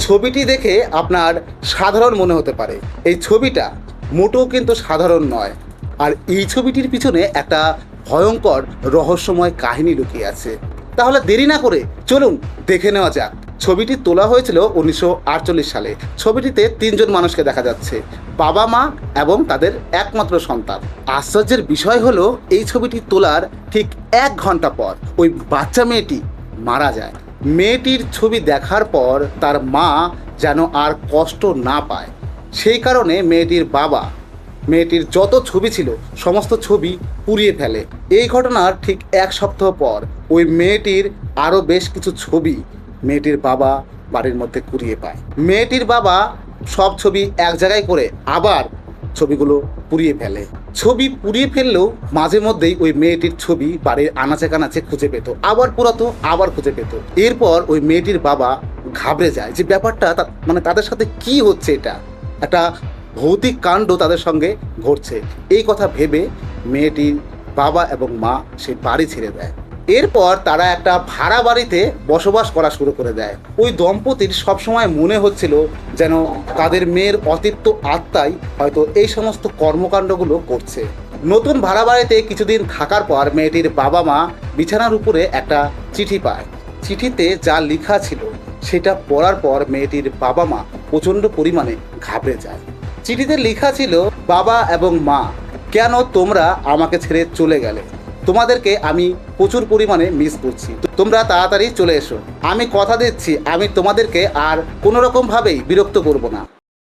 ছবিটি দেখে আপনার সাধারণ মনে হতে পারে, এই ছবিটা মোটেও কিন্তু সাধারণ নয়। আর এই ছবিটির পিছনে একটা ভয়ঙ্কর রহস্যময় কাহিনী লুকিয়ে আছে। তাহলে দেরি না করে চলুন দেখে নেওয়া যাক। ছবিটি তোলা হয়েছিল 1948 সালে। ছবিটিতে 3 জন মানুষকে দেখা যাচ্ছে, বাবা মা এবং তাদের একমাত্র সন্তান। আশ্চর্যের বিষয় হলো এই ছবিটি তোলার ঠিক 1 ঘন্টা পর ওই বাচ্চা মেয়েটি মারা যায়। মেয়েটির ছবি দেখার পর তার মা যেন আর কষ্ট না পায়, সেই কারণে মেয়েটির বাবা মেয়েটির যত ছবি ছিল সমস্ত ছবি পুড়িয়ে ফেলে। এই ঘটনার ঠিক 1 সপ্তাহ পর ওই মেয়েটির আরও বেশ কিছু ছবি মেয়েটির বাবা বাড়ির মধ্যে কুড়িয়ে পায়। মেয়েটির বাবা সব ছবি এক জায়গায় করে আবার ছবিগুলো পুড়িয়ে ফেলে। ছবি পুড়িয়ে ফেললেও মাঝে মধ্যেই ওই মেয়েটির ছবি বাড়ির আনাচে কানাচে খুঁজে পেত, আবার পুরাতো, আবার খুঁজে পেত। এরপর ওই মেয়েটির বাবা ঘাবড়ে যায় যে ব্যাপারটা মানে তাদের সাথে কি হচ্ছে, এটা একটা ভৌতিক কাণ্ড তাদের সঙ্গে ঘটছে। এই কথা ভেবে মেয়েটির বাবা এবং মা সেই বাড়ি ছেড়ে দেয়। এরপর তারা একটা ভাড়া বাড়িতে বসবাস করা শুরু করে দেয়। ওই দম্পতির সবসময় মনে হচ্ছিল যেন তাদের মেয়ের অতিপ্ত আত্মাই হয়তো এই সমস্ত কর্মকাণ্ডগুলো করছে। নতুন ভাড়া বাড়িতে কিছুদিন থাকার পর মেয়েটির বাবা মা বিছানার উপরে একটা চিঠি পায়। চিঠিতে যা লেখা ছিল সেটা পড়ার পর মেয়েটির বাবা মা প্রচণ্ড পরিমাণে ঘাবড়ে যায়। চিঠিতে লেখা ছিল, বাবা এবং মা, কেন তোমরা আমাকে ছেড়ে চলে গেলে? তোমাদেরকে আমি প্রচুর পরিমাণে মিস করছি। তোমরা তাড়াতাড়ি চলে এসো। আমি কথা দিচ্ছি আমি তোমাদেরকে আর কোনো রকমভাবেই বিরক্ত করব না।